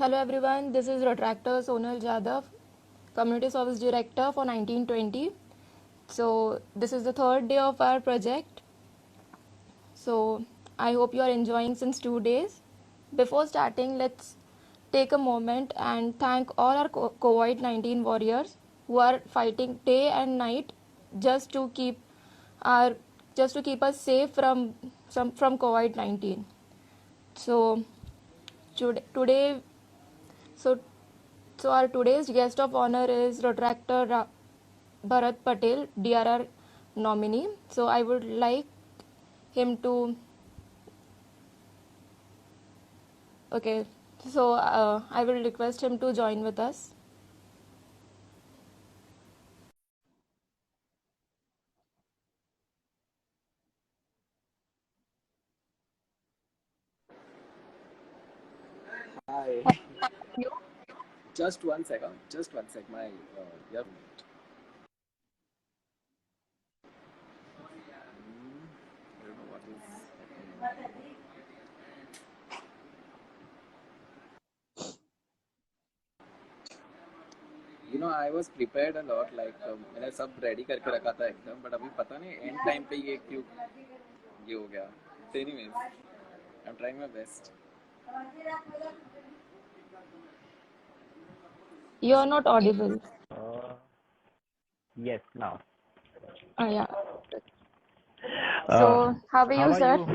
Hello everyone, this is Retractor Sonal Jadhav, Community Service Director for 1920. So, this is the third day of our project. So, I hope you are enjoying since 2 days. Before starting, let's take a moment and thank all our COVID 19 warriors who are fighting day and night just to keep our just to keep us safe from COVID 19. So, today so So our today's guest of honor is Retractor Bharat Patel, DRR nominee. So I would like him to. Okay. So I will request him to join with us. Hi. You? Just one second. Just one sec. My yeah. I don't know what is happening. I was prepared a lot. Like मैंने सब ready करके रखा था एकदम. But अभी पता नहीं end time पे ये क्यों ये हो गया. So anyways, I'm trying my best. You are not audible. Uh, yes, now. Yeah. Uh, So how are how you, are sir? you?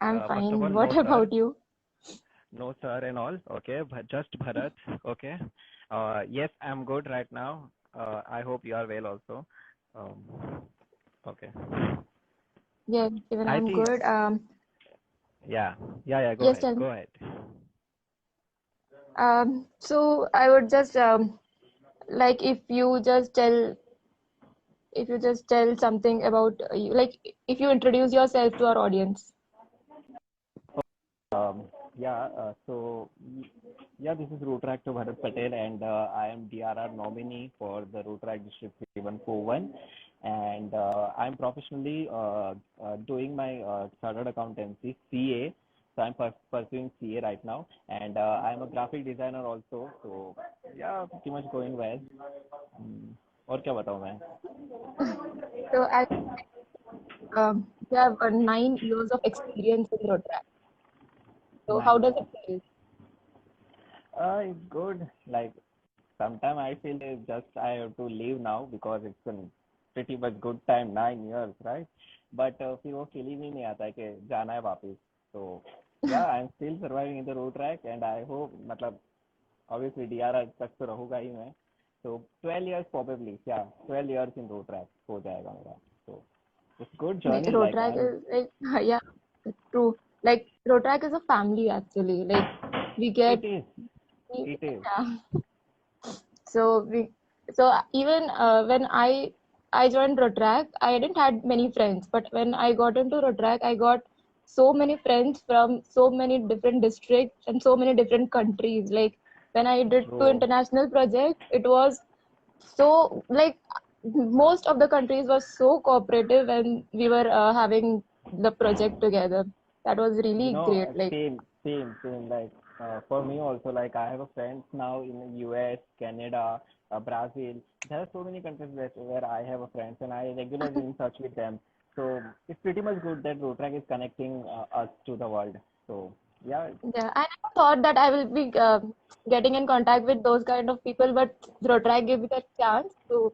I'm First of all, fine. What no sir, about you? no sir and all. Okay, but just Bharat. Okay. Yes, I'm good right now. I hope you are well also. Okay. Yes, even I I'm think, good. yeah. Go Yes, ahead, tell me. go ahead. So I would just like if you just tell something about you, like if you introduce yourself to our audience. Um, yeah. Yeah, this is Road to Bharat Patel, and I am DRR nominee for the Road District 3141, and I'm professionally doing my chartered accountancy CA. So I'm pursuing CA right now, and I'm a graphic designer also. So yeah, pretty much going well. और क्या बताऊँ मैं? So as you have 9 years of experience in Rotaract. So how 9 does years. it feel? It's good. Like sometimes I feel just I have to leave now because it's a pretty much good time, 9 years, right? But फिर वो feeling ही नहीं आता है कि जाना है वापस. So yeah, I'm still surviving in the road track and I hope मतलब obviously DRR तक तो रहूँगा ही मैं. So 12 years probably, yeah, 12 years in road track हो जाएगा मेरा. So it's good journey. Like Rotaract I'm. is like yeah, it's true. Like Rotaract is a family actually. Like we get It is. It is. yeah. So even when I joined Rotaract, I didn't had many friends, but when I got into Rotaract, I got so many friends from so many different districts and so many different countries. Like when I did two Bro. international projects, it was so like most of the countries were so cooperative when we were having the project together. That was really great. Like Same. Like for me also, like I have a friends now in the US, Canada, Brazil. There are so many countries where I have a friends and I regularly in touch with them. So it's pretty much good that Rotrack is connecting us to the world. So yeah, yeah, I never thought that I will be getting in contact with those kind of people, but Rotaract gave me that chance to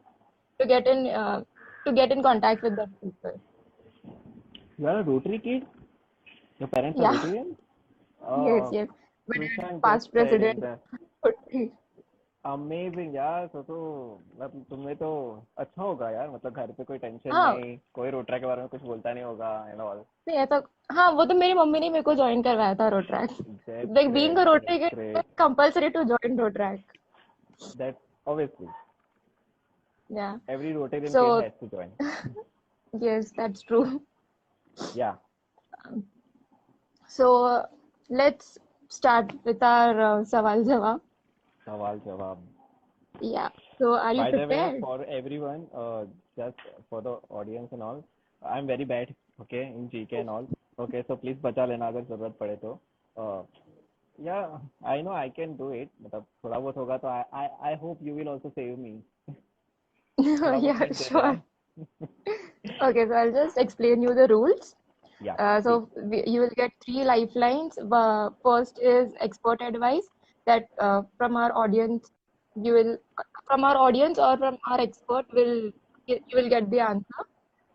get in uh, to get in contact with them people. you are a Rotary kid. Your parents are Yeah, Rotarians. yes, Oh, yes. My dad is Krishan just past said in president. the amazing यार. तो मतलब तुम्हें तो अच्छा होगा यार. मतलब घर पे कोई टेंशन हाँ नहीं, कोई रोटरा के बारे में कुछ बोलता नहीं होगा एंड ऑल. नहीं ऐसा हाँ वो तो मेरी मम्मी ने मेरे को ज्वाइन करवाया था Rotaract. That's Like being great, a Rotary that's kid, great. it's compulsory to join Rotaract. That's obviously Yeah. Every Rotarian kid So has to join. yes, that's true. या. So let's start with our सवाल जवाब. सवाल जवाब. Yeah. So are you By the way, prepared? for everyone, just for the audience and all, I'm very bad, okay, in GK and all. Okay, so please बचा लेना अगर जरूरत पड़े तो. Yeah, I know I can do it. मतलब थोड़ा बहुत होगा तो I hope you will also save me. थोड़ा बहुत Yeah, हिंट दे sure. देना. Okay, so I'll just explain you the rules. Yeah, So please. you will get three lifelines. First is expert advice that from our audience, you will from our audience or from our expert will you will get the answer.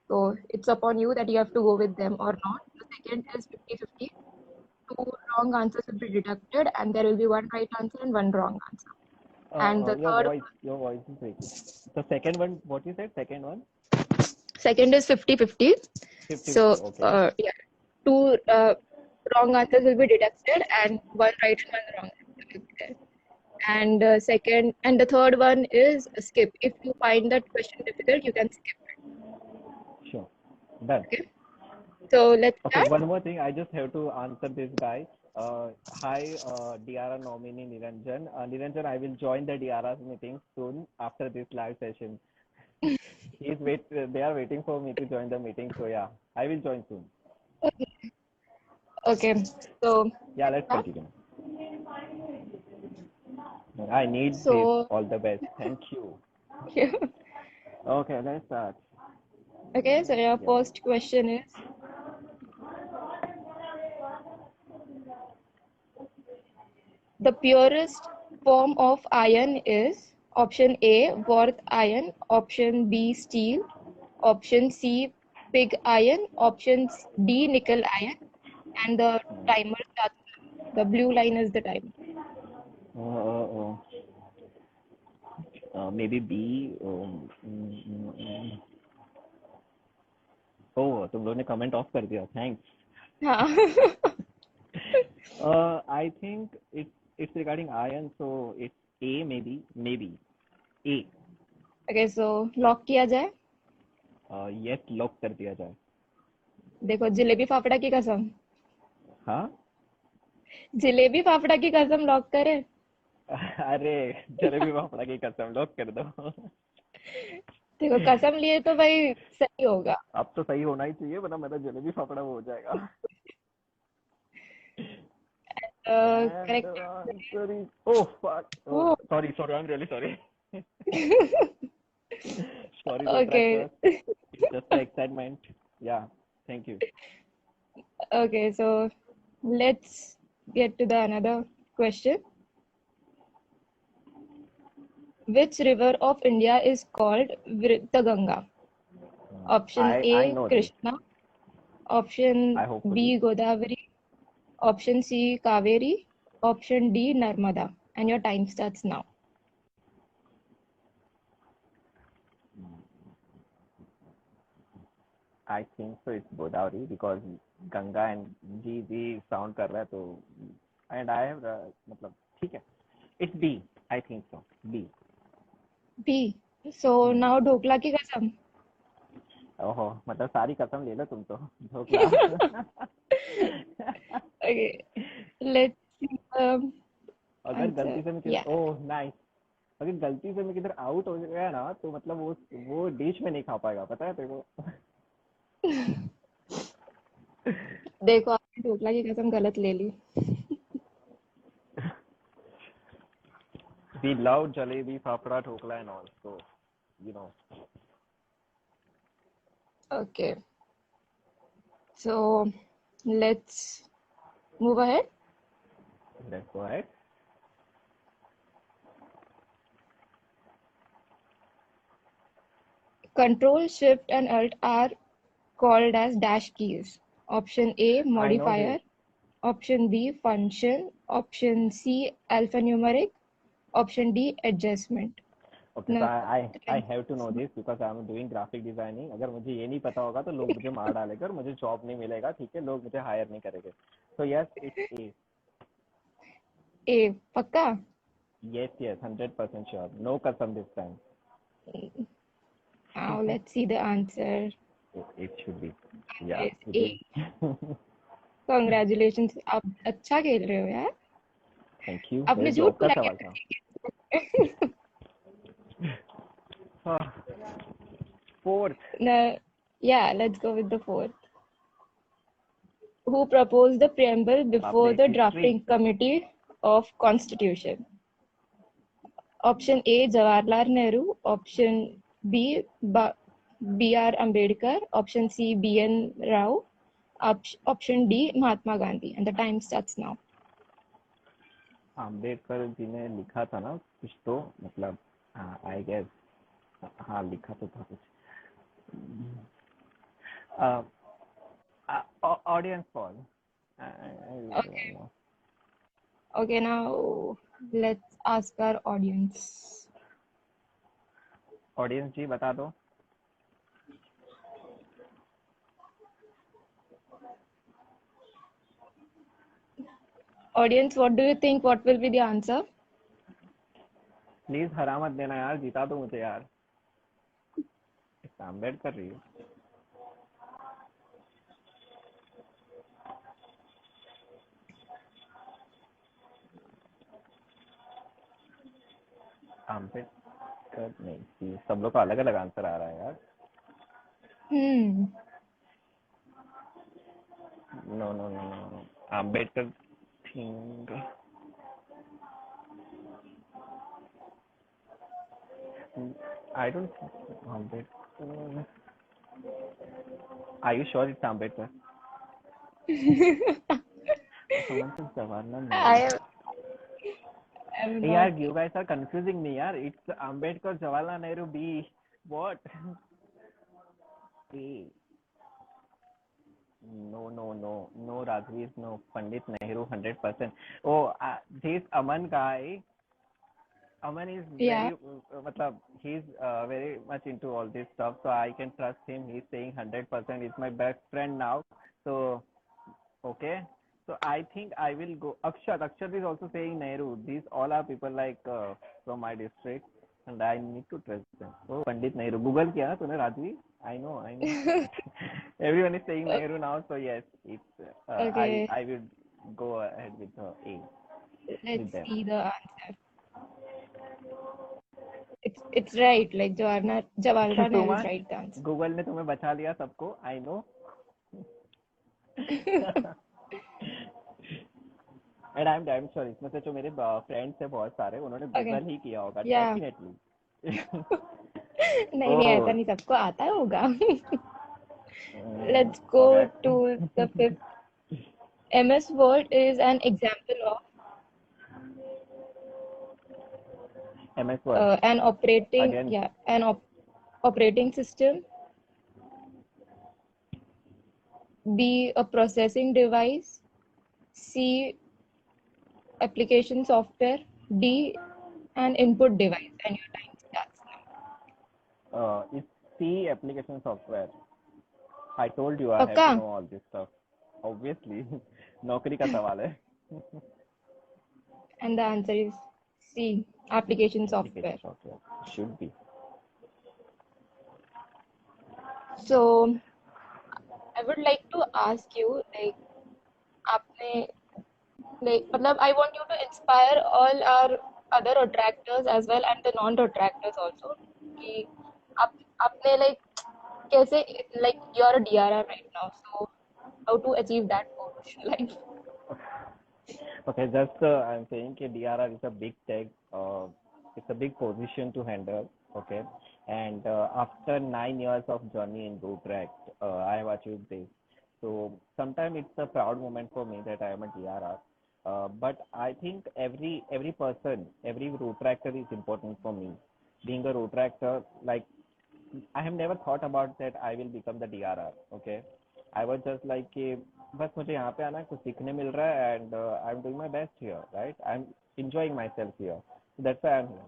So it's upon you that you have to go with them or not. The second is 50-50. Two wrong answers will be deducted, and there will be one right answer and one wrong answer. And the Your third voice is breaking. The second one, what you said? Second one? second is 50-50. 50-50. So Okay. yeah, two wrong answers will be deducted, and one right and one wrong answer will be there. And second and the third one is skip. If you find that question difficult, you can skip Sure. Done. it. Okay. So let's Okay, start. one more thing. I just have to answer this guy. Hi, DRR nominee Niranjan. Niranjan, I will join the DRR's meeting soon after this live session. They are waiting for me to join the meeting. So yeah, I will join soon. Okay. So Yeah, let's start. continue. I need this. So All the best. Thank you. yeah. Okay, let's start. Okay. So your Yeah. first question is the purest form of iron is option A, Worth iron, option B, steel, option C, pig iron, option D, nickel iron, and the timer starts. The blue line is the timer. Maybe B. Oh, तुम लोगों ने comment off कर दिया. Thanks. I think it's regarding iron, so it's A maybe A. Okay, so lock किया जाए. Yes, lock कर दिया जाए. देखो जलेबी फाफड़ा की कसम. हाँ? जलेबी फाफड़ा की कसम लॉक करें. अरे जलेबी फाफड़ा की कसम lock कर दो. देखो कसम लिए तो भाई सही होगा. अब तो सही होना ही चाहिए वरना मेरा जलेबी फाफड़ा वो हो जाएगा. And correct. the answer is oh fuck. Oh, Oh, sorry. I'm really sorry. Sorry, okay. detractors. It's just the excitement. Yeah, thank you. Okay, so let's get to the another question. Which river of India is called Vrittaganga? Option I A, know this. Krishna. Option I hopefully. B, Godavari. Option C, Kaveri. Option D, Narmada. And your time starts now. I think so. It's Godavari because Ganga and G sound कर रहा है तो and I have मतलब ठीक है. It's B. I think so. B. B. So now dhokla की कसम. ओहो मतलब सारी कसम ले लो तुम तो dhokla. Okay, let's see the अगर answer. गलती से मैं Yeah. किधर ओह नाइस. अगर गलती से मैं किधर आउट हो गया ना तो मतलब वो डिश में नहीं खा पाएगा पता है तेरे को. देखो आपने ढोकला की कसम गलत ले ली. We love jalebi, fafda, dhokla and all. So, you know. Okay, so let's move ahead. Let's go ahead. Control, Shift, and Alt are called as dash keys. Option A, I know modifier. this. Option B, function. Option C, alphanumeric. Option D, adjustment. Okay, so Now, I have to know this because I am doing graphic designing. अगर मुझे ये नहीं पता होगा तो लोग मुझे मार डालेंगे और मुझे जॉब नहीं मिलेगा. ठीक है, लोग मुझे हायर नहीं करेंगे. So yes, it's A. A, पक्का? Yes, 100% sure. No कसम this time. Now let's see the answer. It should be. Yeah, It's it A. is. Congratulations, आप अच्छा खेल रहे हो यार. Thank you. आपने मेरे झूठ जॉब का बोला सवाल क्या? था. Fourth. No, yeah, let's go with the fourth. Who proposed the preamble before बापरे the history. drafting committee of Constitution? Option A, Jawaharlal Nehru. Option B, B.R. Ambedkar. Option C, B.N. Rao. Option D, Mahatma Gandhi. And the time starts now. Ambedkar ji ने लिखा था ना कुछ तो, मतलब I guess, हाँ लिखा तो था कुछ. Audience call. Okay. Okay, now let's ask our audience. Audience जी बता दो. Audience, what do you think? What will be the answer? Please हरा मत देना यार, जिता दो मुझे यार. अम्बेडकर रही है. अम्बेडकर नहीं, सब लोग का अलग अलग आंसर आ रहा है यार. No no no no, Ambedkar think. I don't think Ambedkar. Are you sure it's Ambedkar? Someone says Jawaharlal Nehru. I'm यार, not. you guys are confusing me यार. It's Ambedkar, Jawaharlal Nehru, B. What? A. No, Rajveer, no. Pandit Nehru, 100%. Oh, this Aman guy. Aman is Yeah. very, matlab, he's very much into all this stuff, so I can trust him. He's saying 100%. He's my best friend now. So, okay. So I think I will go. Akshat is also saying Nehru. These all are people like from my district, and I need to trust them. So Pandit Nehru. Google किया ना तूने Rajvi? I know. Everyone is saying Nehru now, so yes, it's Okay. I will go ahead with A. Let's With them. see the answer. It's right. Like Jawaharlal Nehru is right answer. Google ने तुम्हें बचा लिया सबको. I know. And I'm damn sure इसमें से जो मेरे friends है बहुत सारे, उन्होंने गूगल ही किया होगा डेफिनेटली. नहीं ऐसा नहीं, सबको आता होगा. Let's go to the fifth. MS Word is an example of MS Word. an operating system. B, a processing device. C, application software. D, an input device. And your time starts now. It's C, application software. I told you I have to know all this stuff. Obviously, नौकरी का सवाल है. And the answer is C, application software. Should be. So, I would like to ask you, like, मतलब I want you to inspire all our other retractors as well and the non-retractors also. कि आपने like कैसे, like you're a DRR right now, so how to achieve that goal in life? Okay, just I'm saying that DRR is a big tech. It's a big position to handle. Okay, and after 9 years of journey in RootRact, I have achieved this. So sometimes it's a proud moment for me that I am a DRR. But I think every person, every RootRactor is important for me. Being a RootRactor, like I have never thought about that I will become the DRR. Okay, I was just like कि बस मुझे यहाँ पे आना है, कुछ सीखने मिल रहा है, and I'm doing my best here, right? I'm enjoying myself here. So that's why I'm here.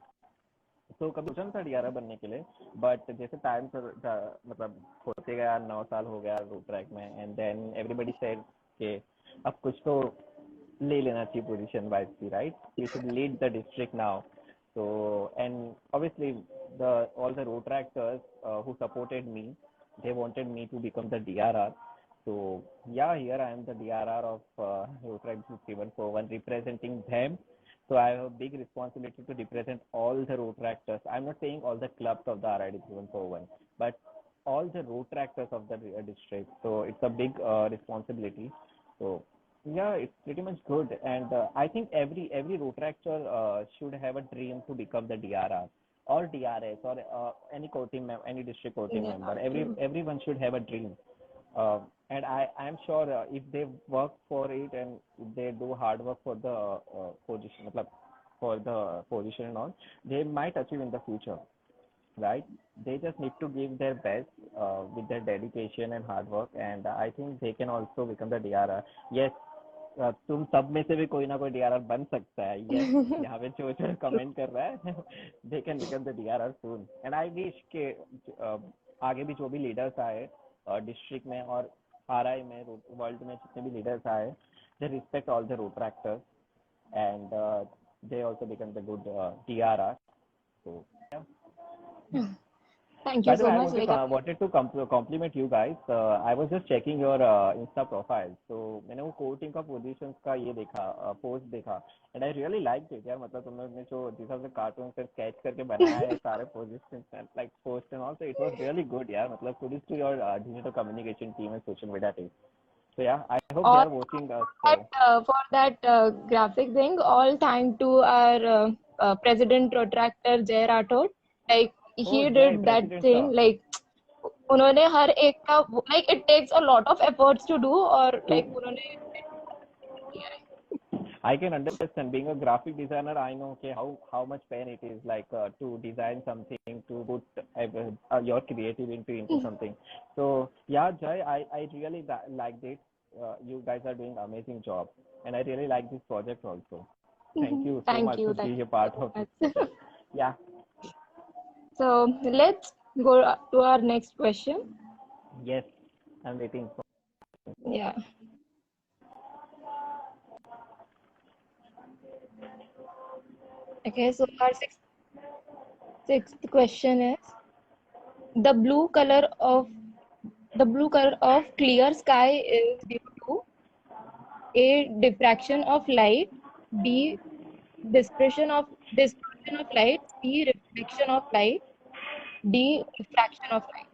तो कभी सोचा था DRR बनने के लिए, बट जैसे टाइम मतलब होते गया, 9 साल हो गया RootRact में, and then everybody said कि अब कुछ तो ले लेना चाहिए position wise, right? You should lead the district now. So, and obviously all the RootRactors who supported me, they wanted me to become the DRR. So yeah, here I am the DRR of RootRact 3141, representing them. So I have a big responsibility to represent all the RootRactors. I'm not saying all the clubs of the RID 3141, but all the RootRactors of the district. So it's a big responsibility. So Yeah, it's pretty much good, and I think every road actor should have a dream to become the DRR or DRS or any any district court team Yeah, member. true. Everyone should have a dream, and I'm sure if they work for it and if they do hard work for the position, matlab, for the position and all, they might achieve in the future, right? They just need to give their best with their dedication and hard work, and I think they can also become the DRR. Yes, तुम सब में से भी कोई ना कोई DRR बन सकता है. यस, यहाँ पे जो जो कमेंट कर रहा है they can become the DRR soon. And I wish के आगे भी जो भी लीडर्स आए डिस्ट्रिक्ट में और आरआई में वर्ल्ड में जितने भी लीडर्स आए, they respect all the road tractors and they also become the good DRR. So yeah. Thank By you the way, so I much. Like, wanted to compliment you guys. I was just checking your Insta profile. So मैंने वो core team का positions का ये देखा, post देखा, and I really liked it यार. मतलब तुम लोग ने जो जिस हिसाब से cartoon से sketch करके बनाया है सारे positions and like post and all, so it was really good यार. मतलब kudos to your digital communication team and social media team. So yeah, I hope they all are watching us. for that graphic thing, all thank to our president protractor Jay Rathod. Like, Oh, he Jay, did that President thing. sir. Like, उन्होंने हर एक का, like, it takes a lot of efforts to do, और To like उन्होंने किया है. I can understand. Being a graphic designer, I know okay, how much pain it is like to design something, to put your creativity into something. So yeah, Jai, I really liked it. You guys are doing amazing job, and I really like this project also. Thank you so Thank much to you, be thank a you part so of this much. project. Yeah. So let's go to our next question. Yes, I'm waiting for. Yeah. Okay, so our sixth question is, the blue color of the blue color of clear sky is due to A, diffraction of light, B, dispersion of light, C, reflection of light, D, diffraction of light.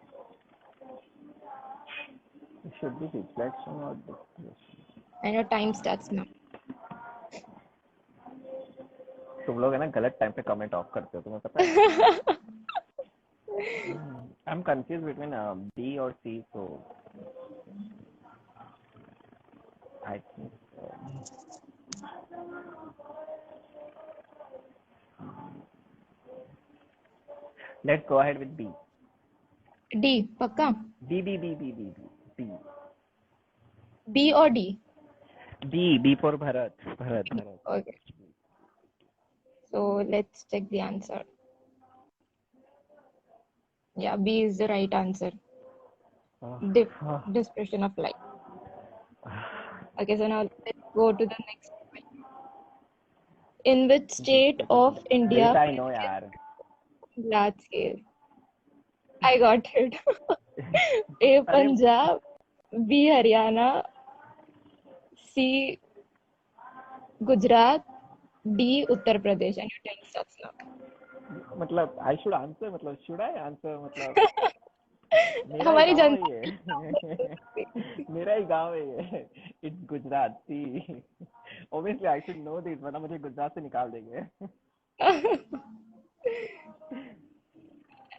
It should be reflection or displacement. And your time starts now. तुम लोग है ना गलत time पे comment of करते हो, तुम्हें पता है. I'm confused between B or C, so I think let's go ahead with B. D, पक्का? B, B, B, B, B, B, B. B or D? B for Bharat. Bharat, Bharat. Okay. So let's check the answer. Yeah, B is the right answer. Dispersion of light. Okay, so now let's go to the next question. In which state of This India I know, yaar. large scale? I got it. A, Punjab, B, Haryana, C, Gujarat, D, Uttar Pradesh. And your time starts now. मतलब I should answer, मतलब should I answer, मतलब मेरा ही हमारी गांव है जनता ये. मेरा ही गांव है ये. It's Gujarat. See, obviously I should know this, वरना मुझे गुजरात से निकाल देंगे.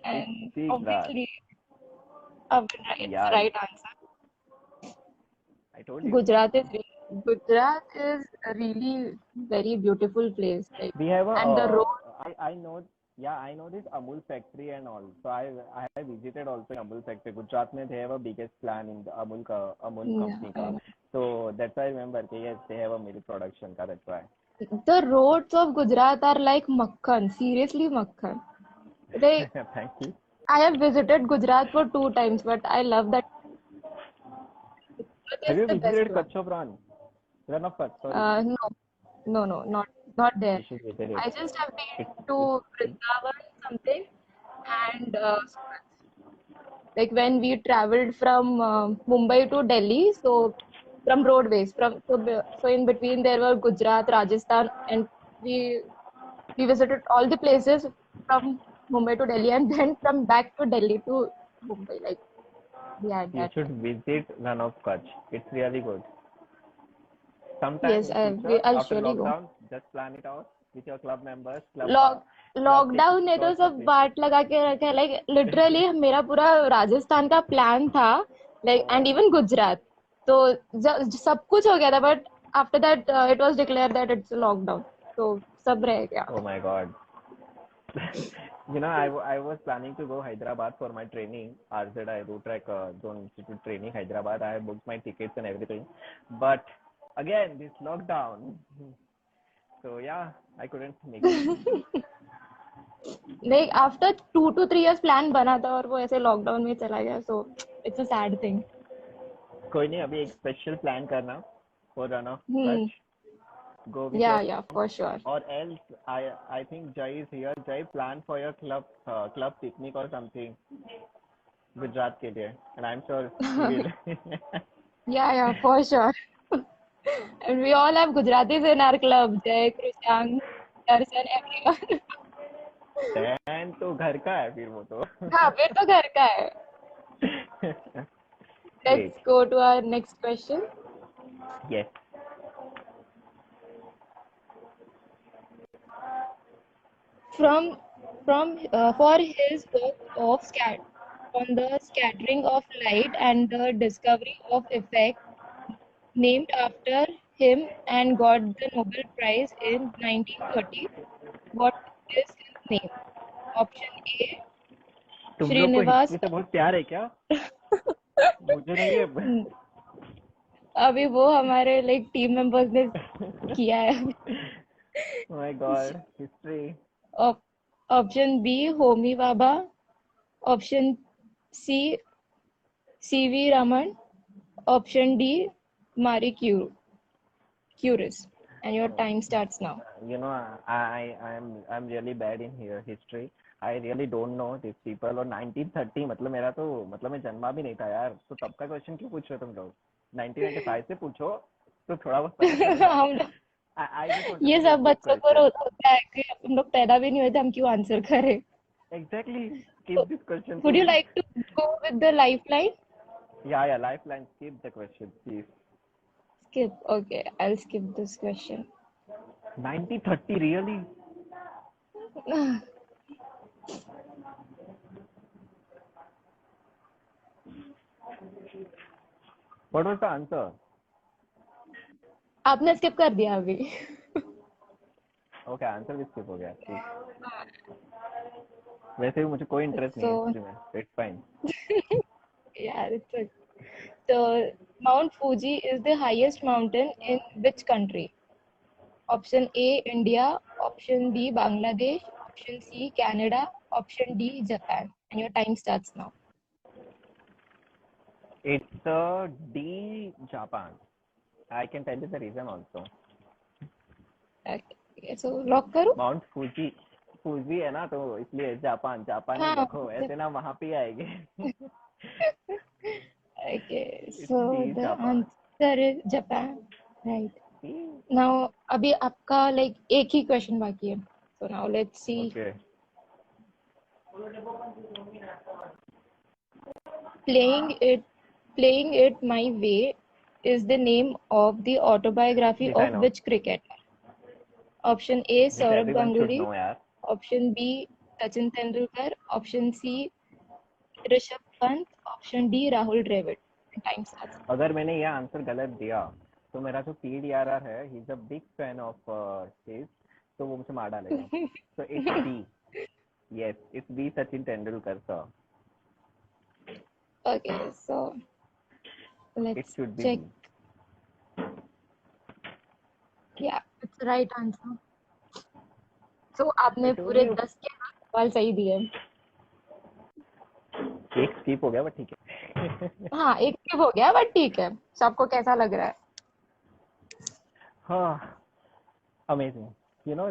and It's Gujarat. obviously, it's Yeah, the right answer. I told you. Gujarat is really very beautiful place. Like, We have a and the road. I know, yeah, I know this Amul factory and all. So I have visited also in Amul factory. Gujarat mein they have a biggest plant in the Amul company ka. Yeah. So that's why I remember that yes, they have a milk production ka, that's why. The roads of Gujarat are like makhan. Seriously, makhan. Like, Thank you. I have visited Gujarat for 2 times, but I love that. Have It's you the best visited one. Kutch Run? Run of Kutch, sorry. No, not there. You should visit it. I just have been It's to Vrindavan something, and Surat. Like when we traveled from Mumbai to Delhi, so from roadways, so in between there were Gujarat, Rajasthan, and we visited all the places from Mumbai to Delhi, and then from back to Delhi to Mumbai. Like, we had you that should time. visit Run of Kutch. It's really good. sometime Yes, in future I'll after surely go. lockdown, just plan it out with your club members, lock club lockdown ने तो TikToks सब of it. बाट लगा के रखा है, like literally मेरा पूरा राजस्थान का प्लान था, लाइक एंड इवन गुजरात, तो सब कुछ हो गया था, but after that it was declare that it's lockdown, तो सब रह गया. Oh my God. I was planning to go Hyderabad for my training, RZI Root Track Zone Institute training, Hyderabad. I booked my tickets and everything. But again, this lockdown. So yeah, I couldn't make it. Like after 2 to 3 years plan बना था और वो ऐसे lockdown में चला गया, so it's a sad thing. कोई नहीं, अभी एक स्पेशल प्लान करना for run of hmm. such. Go with your या for sure. or else I think Jai is here. Jai, plan for your club picnic or something Gujarat के लिए, and I'm sure he will. या for sure. And we all have Gujaratis in our club. Jay, Krishank, Darshan, everyone. Dan तो घर का है फिर वो तो. हाँ, फिर तो घर का है. Great. Let's go to our next question. Yes. From for his work of on the scattering of light and the discovery of effect named after him and got the Nobel Prize in 1930. What is his name? Option A, तुम लोग को Srinivas. History से बहुत प्यार है क्या? मुझे नहीं है. अभी वो हमारे लाइक टीम मेंबर्स ने किया है. Oh my God, history. Option B, Homi Bhabha. Option C, CV Raman. Option D, Marie Curie's. And your time starts now. I'm really bad in here history. I really don't know these people. और 1930 मतलब मेरा तो मतलब मैं जन्मा भी नहीं था यार. तो तब का क्वेश्चन क्यों पूछ रहे हो तुम लोग? 1995 से पूछो तो थोड़ा बहुत पता चलेगा. हम लोग I just wanted ये to सब get this बच्चों को question. होता है कि हम लोग पैदा भी नहीं हुए थे, हम क्यों आंसर करें. Exactly. Skip this question. Would you like to go with the lifeline? Yeah. Lifeline. Skip the question, please. Skip. Okay, I'll skip this question. 1930 really? What was the answer? आपने skip कर दिया अभी. Okay, answer भी skip हो गया. ठीक. वैसे भी मुझे कोई इंटरेस्ट नहीं है हिस्ट्री में. It's fine. Yeah, it's a, so Mount Fuji is the highest mountain in which country? Option A, India. Option B, Bangladesh. Option C, Canada. Option D, Japan. And your time starts now. It's D, Japan. I can tell you the reason also. Okay, so lock करो. Mount Fuji है ना, तो इसलिए Japan ही रखो, ऐसे ना वहाँ पे आएंगे. Okay, It's so D, the Japan. answer is Japan. Right. Now अभी आपका like एक ही question बाकी है. So now let's see. Okay. Playing it my way is the name of the autobiography This I of know. which cricketer? Option A, This Saurabh everyone should Ganguly. know यार. Option B, Sachin Tendulkar. Option C, Rishabh Pant. Option D, Rahul Dravid. Time starts. अगर मैंने यह answer गलत दिया तो मेरा जो PDRR है, he is a big fan of his, तो वो मुझे मार डालेगा. So it's B. Yes, it's B, Sachin Tendulkar sir. Okay, so It let's should be check. B. Yeah, it's the right answer. So आपने I told पूरे you. 10 के सवाल सही दिए. एक स्किप हो गया बट ठीक है. हाँ, एक skip हो गया, बट ठीक है. सबको कैसा लग रहा है? हाँ, अमेजिंग.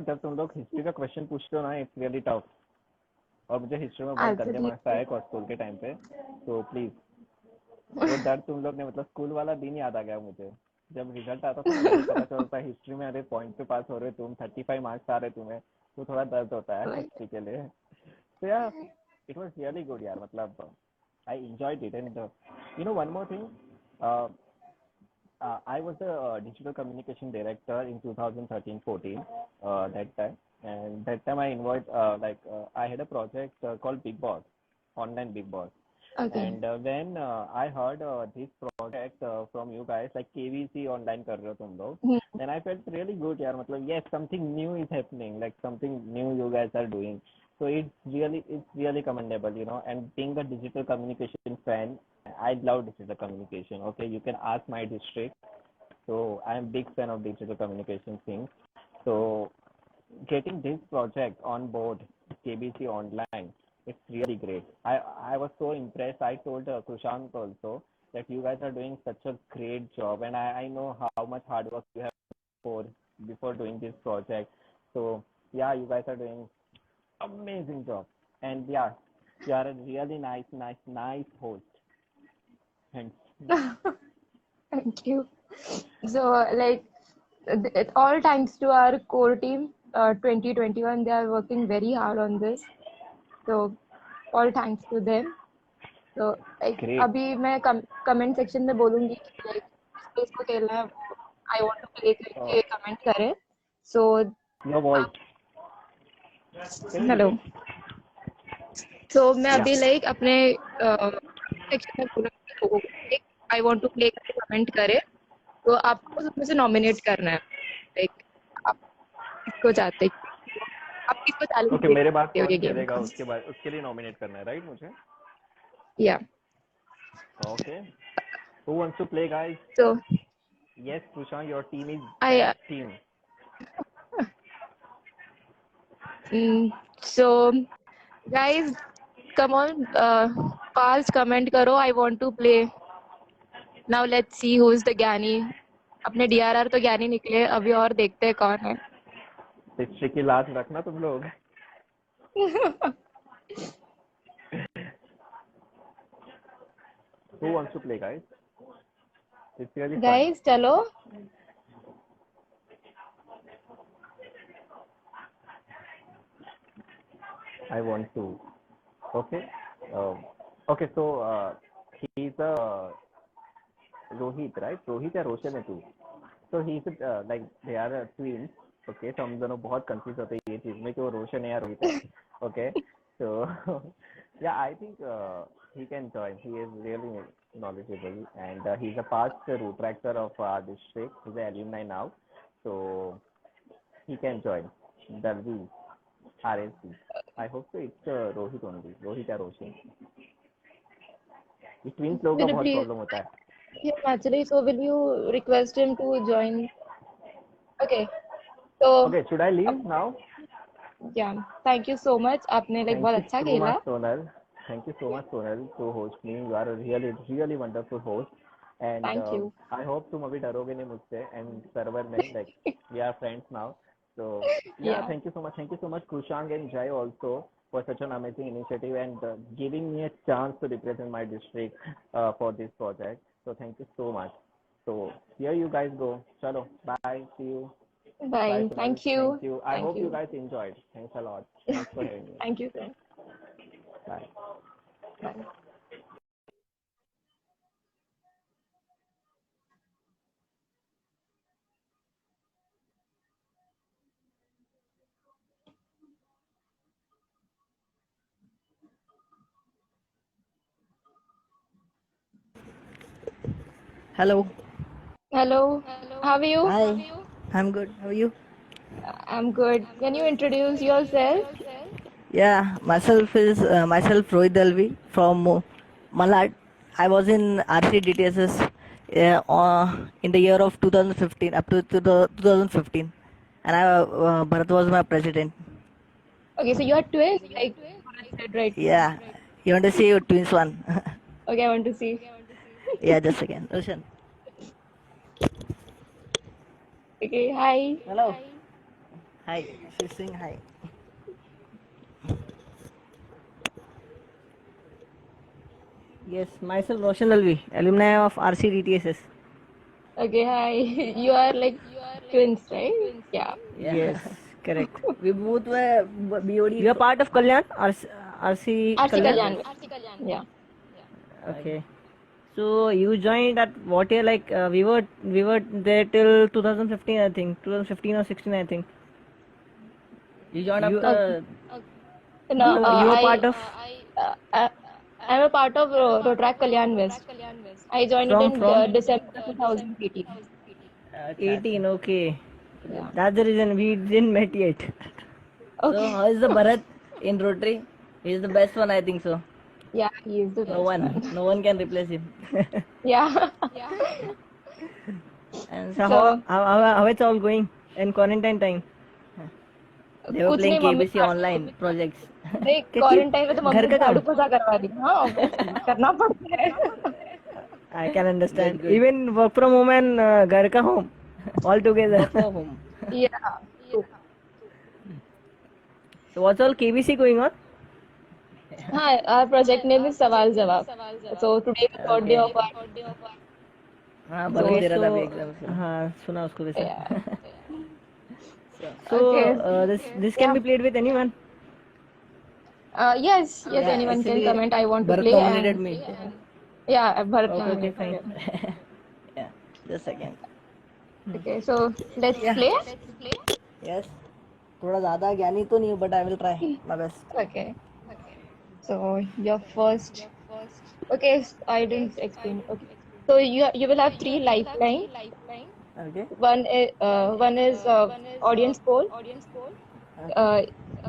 जब तुम लोग हिस्ट्री का क्वेश्चन पूछते हो ना, इट्स रियली टफ. और मुझे हिस्ट्री में बहुत गंदे मार्क्स आए स्कूल के टाइम पे. तो प्लीज, वो दर्द तुम लोग ने मतलब स्कूल वाला दिन याद आ गया मुझे. जब रिजल्ट आता था ना, पता चलता है हिस्ट्री में अरे पॉइंट पे पास हो रहे तुम, 35 मार्क्स आ रहे तुम्हें, तो थोड़ा दर्द होता है हिस्ट्री के लिए. तो यार, इट वाज रियली गुड यार. मतलब I enjoyed it. And one more thing, I was a digital communication director in 2013-14 that time, and that time I involved I had a project called Big Boss, online Big Boss. Okay. And when I heard this project from you guys, like KVC online कर रहे हो तुम लोग, Hmm. then I felt really good, यार. मतलब yes, something new is happening, like something new you guys are doing. So it's really commendable, you know. And being a digital communication fan, I love digital communication. Okay, you can ask my district. So I'm a big fan of digital communication things. So getting this project on board, KBC Online, it's really great. I was so impressed. I told Kushank also that you guys are doing such a great job, and I know how much hard work you have for before doing this project. So yeah, you guys are doing amazing job, and yeah, you are a really nice host. Thanks. Thank you. So, like, all thanks to our core team, 2021, they are working very hard on this. So, all thanks to them. So, like, Great. अभी मैं comment section में बोलूँगी कि like जिसको इसको खेलना है वो I want to play करके comment करे. So, Your voice. Can you hello. repeat? So, मैं Yeah. अभी like अपने section में बोलूँगी लोगों को like I want to play करके comment करे. तो आपको उसमें से नॉमिनेट करना है लाइक आप किसको चाहते हैं आप किसको चैलेंज Okay, दे मेरे बाद सकते हो कौन ये गेम खेलेगा का उसके बाद उसके लिए नॉमिनेट करना है, राइट मुझे? या Okay. Who wants to play, guys? So Yes, Kushan, your team is I best team. So guys come on fast comment करो I want to play now let's see who is the ज्ञानी अपने DRR तो ज्ञानी निकले अभी और देखते हैं कौन है हिस्ट्री की लाज रखना तुम लोग. Who wants to play, guys? It's really fun. Guys चलो I want to. Okay. Okay, so he's a Rohit, right? Rohit या रोशन है तू? So he's like they are twins. Okay, so हम दोनों बहुत confused होते हैं ये चीज में कि वो रोशन है या रोहित है. Okay, so yeah, I think he can join. He is really knowledgeable, and he's a past route tractor of our district. He's an alumni now, so he can join. Dalvi RSC. I hope so. It's Rohit only. Rohit या रोशन. ये twins लोगों का will you बहुत please problem होता है. yeah, naturally so will you request him to join okay so Okay, should I leave now? yeah thank you so much आपने like Thank बहुत you अच्छा so खेला much, Sonal. Thank you so much, Sonal, to host me. You are a really wonderful host. And thank you I hope तुम अभी डरोगे नहीं मुझसे and server में like we are friends now. So yeah, yeah thank you so much. Thank you so much, Kushang and Jai also for such an amazing initiative and giving me a chance to represent my district for this project. So thank you so much. So here you guys go. Chalo, bye. See you. Bye, bye Sonal. thank you Thank you. I thank hope you you guys enjoyed. Thanks a lot. Thanks for having me. thank you sir Bye. bye Hello. hello how are you Hi. I'm good. How are you? I'm good can you introduce yourself Yeah, myself Rohit Dalvi from Malad. I was in RC DTSS in the year of 2015 up to the 2015, and Bharat was my president. okay so you are twins like Bharat said right Yeah, you want to see your twins one? okay I want to see Yeah, just a second. Roshan. okay hi Hello. Hi. She's saying hi. Yes, myself Roshan Dalvi, alumni of RC DTSS. okay hi you are like twins right yeah Yeah. Yes, correct. We both were BOD. You are part of Kalyan, RC RC Kalyan? Kalyan yeah Okay. So you joined at what year? Like we were there till 2015, I think. 2015 or 16, I think. You joined You after. No, You were part of uh, uh, I'm a part of Rotrack Kalyan West. I joined it in from December 2018. 18. Okay, Yeah. that's the reason we didn't met yet. So Okay. how is the Bharat in Rotary? He's the best one, I think so. Yeah, he is the No best one, one. no one can replace him. Yeah. And so So how it's all going in quarantine time? They were कुछ playing नहीं mummy KBC online projects. नहीं क्योंकि quarantine में तो घर mummy का झाड़ू काम. पोछा करवा रही है हाँ ऑब्वियसली करना पड़ता है I can understand. Good, good. Even work from home and घर का home all together. Work from home. yeah So what's all KBC going on? हाँ our project name is सवाल जवाब so today is the third day Okay. of our हाँ so Bharat दे रहा था अभी exam से. हाँ सुना उसको वैसा. yeah So okay this can yeah be played with anyone. yes Yeah, anyone can actually comment I want to Bharat play nominated and me. yeah Bharat Okay, okay, nominated fine. me. Yeah, just a second. Okay so let's Yeah. play Yes. थोड़ा ज़्यादा ज्ञानी तो नहीं हूँ, but I will try my best. okay so your first okay I didn't explain okay so you will have three lifeline. Okay. One is audience poll. Okay. Uh,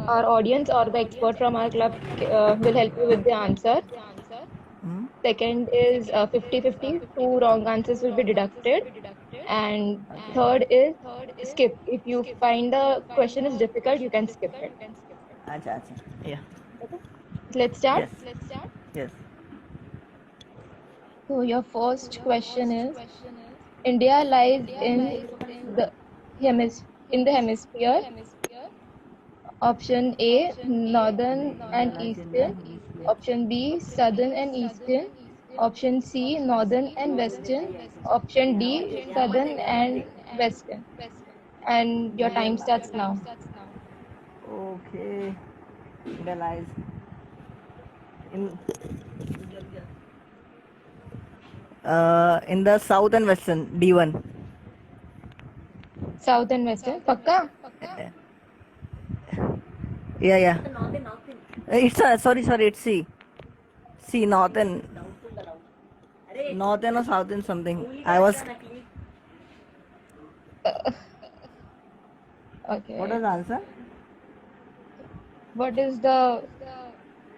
our audience or the expert from our club will help you with the answer. Hmm. Second is 50-50. Two wrong answers will be deducted. And Okay. third is skip. If you find the question is difficult, you can skip it. अच्छा अच्छा. Yeah. Okay. Let's start. Yes. Yes. So your first question is India lies the hemisphere. Option A, northern and Lies in the eastern. hemisphere. Option B, southern and eastern. Option C, northern and western. Option D, southern and western. And your time starts now. Okay. India lies in the south and western. D1. South and western. Pakka? Yeah, yeah. It's sorry. It's C. C northern or southern something. I was. What Okay. was the answer? What is the,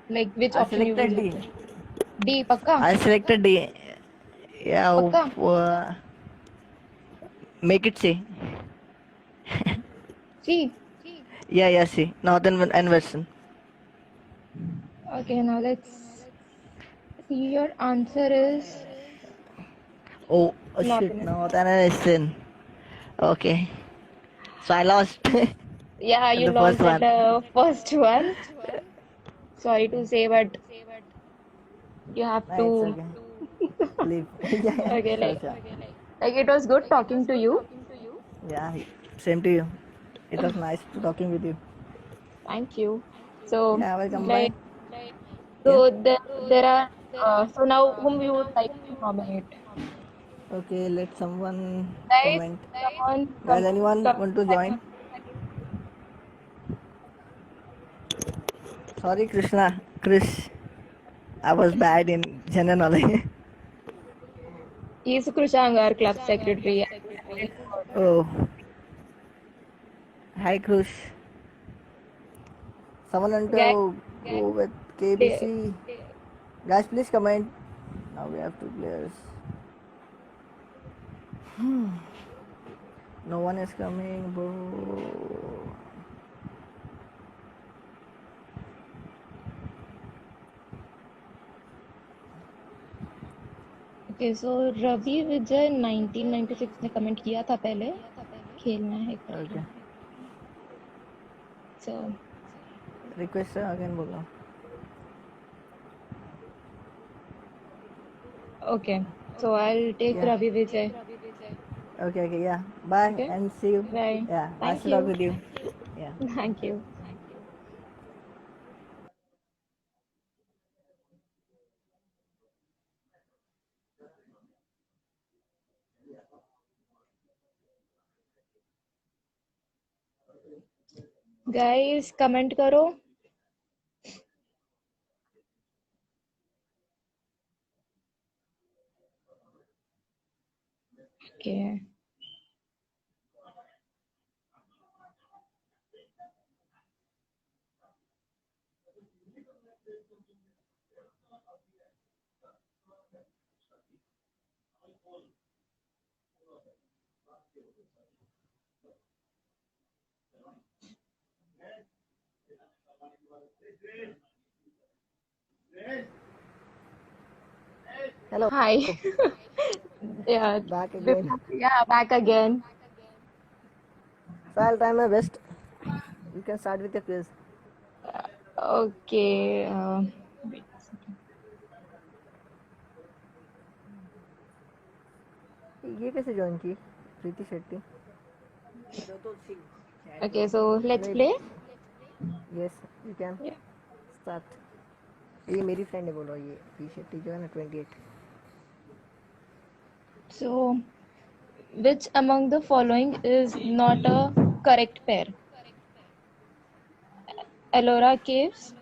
like, which I option you will selected D. select? D, Pakka? I selected D. Yeah. Pakka? Make it C. C. Yeah, C. Northern and western. Okay, now let's see. Your answer is Oh, shit. northern. Northern and western. Okay. So I lost Yeah, you the first lost at one. the first one. Sorry to say, but you have Nah, it's to. okay. Leave. Yeah, Okay, sure. like it was good talking to you. Yeah, same to you. It was nice to talking with you. Thank you. So, Yeah, welcome. Bye. like, Yeah. so there are. So now, whom you would like to nominate? Okay, let someone Guys, comment. come on, Guys, anyone come. want to join? Sorry, Krishna. Krish, I was bad in general knowledge. He's Krishang, our club secretary. Oh, hi, Krish. Someone want Guys, to go with KBC? Guys, please comment. Now we have two players. No one is coming, bro. okay, so Ravi विजय 1996 ने comment किया था पहले खेलना है करके Okay. so Request again, बोलो. okay so I'll take Yeah. Ravi Vijay. Okay, yeah. Bye Okay, and see you. bye. Yeah, nice Thank to talk you. with you. Yeah. Thank you. Guys, comment करो. Okay. Hello. Hi. Yeah. Back again. Yeah, back again. So I'll try my best. You can start with the quiz. Okay. Wait. ये कैसे join की प्रीति Shetty Okay, so let's नहीं play. Yes you can Yeah. Start ये मेरी friend है बोलो ये प्रीति शेट्टी जो है ना 28 So, which among the following is not a correct pair? Ellora Caves.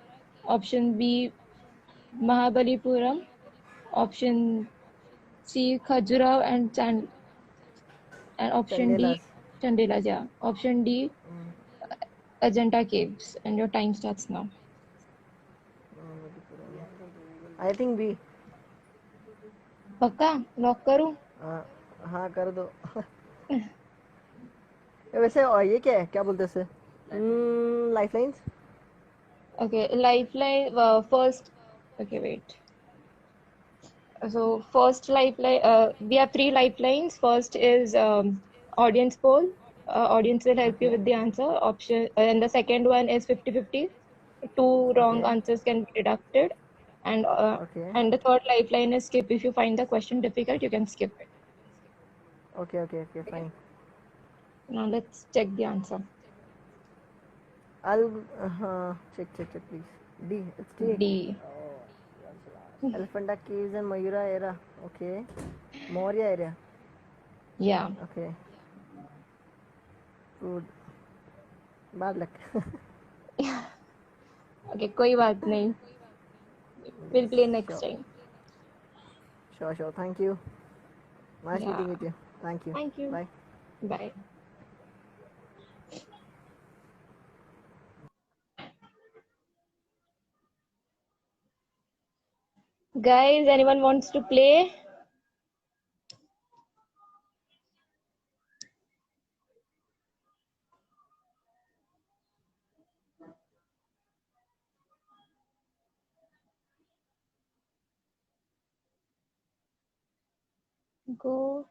Option B, Mahabalipuram. Option C, Khajuraho and option D, Chandelas Chandela. Yeah. Option D, Ajanta Caves. And your time starts now. I think B पक्का lock करूं? हाँ कर दो वैसे ये क्या है क्या बोलते हैं life lines Okay, lifeline first. Okay, wait. So first lifeline, we have three lifelines. First is audience poll. Audience will help you okay with the answer option, and the second one is 50-50. Two wrong okay answers can be deducted, okay and the third lifeline is skip. If you find the question difficult, you can skip it. Okay okay okay Okay. Fine Now let's check the answer. I'll check please. D. It's D. D. Elephanta Caves and Mayura era. Okay. Maurya area. Yeah. Okay. Good. Bad luck. Okay, कोई बात नहीं. We'll play next Sure. time. Sure. Thank you. Nice Yeah. meeting with you. Thank you. Thank you. Bye. Bye. Guys, anyone wants to play? Go.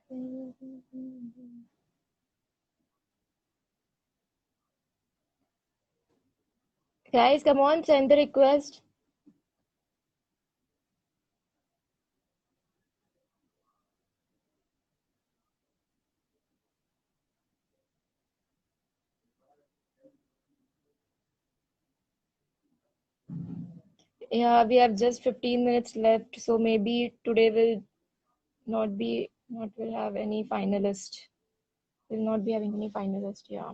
Guys, come on, send the request. Yeah, we have just 15 minutes left, so maybe today will not will have any finalist. Will not be having any finalist, yeah.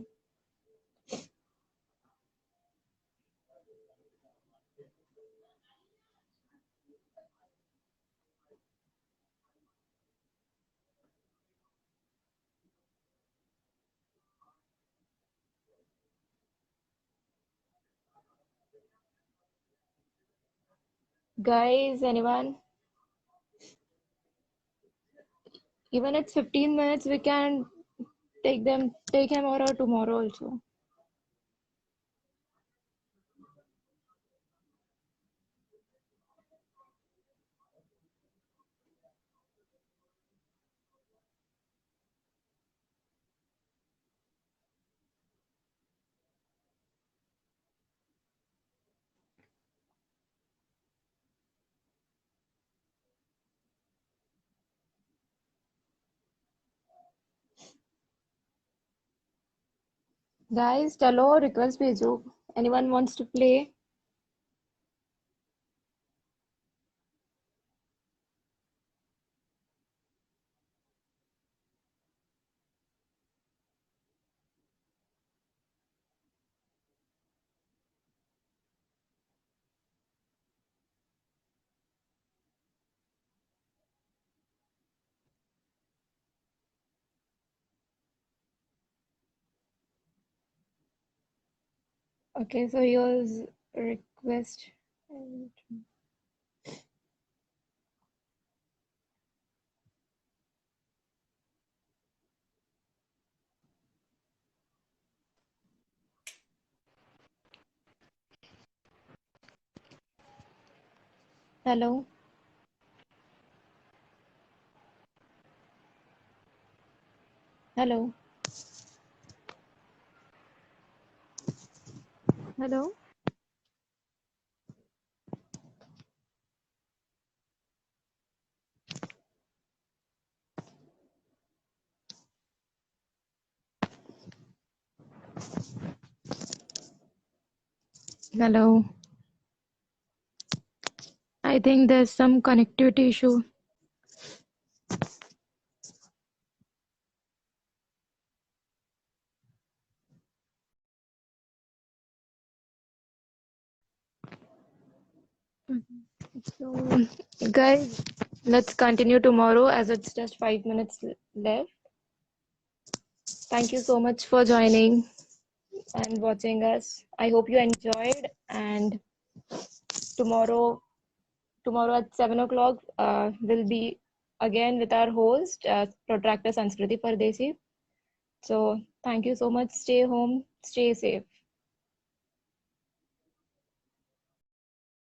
Guys, anyone? Even it's 15 minutes, we can take him or her tomorrow also. Guys, chalo request भेजो. Anyone wants to play? Okay, so here's a request. Hello. Hello. Hello. Hello. I think there's some connectivity issue. So, guys, let's continue tomorrow as it's just 5 minutes left. Thank you so much for joining and watching us. I hope you enjoyed. And tomorrow, at 7 o'clock, we'll be again with our host, Protractor Sanskriti Pardesi. So, thank you so much. Stay home, stay safe.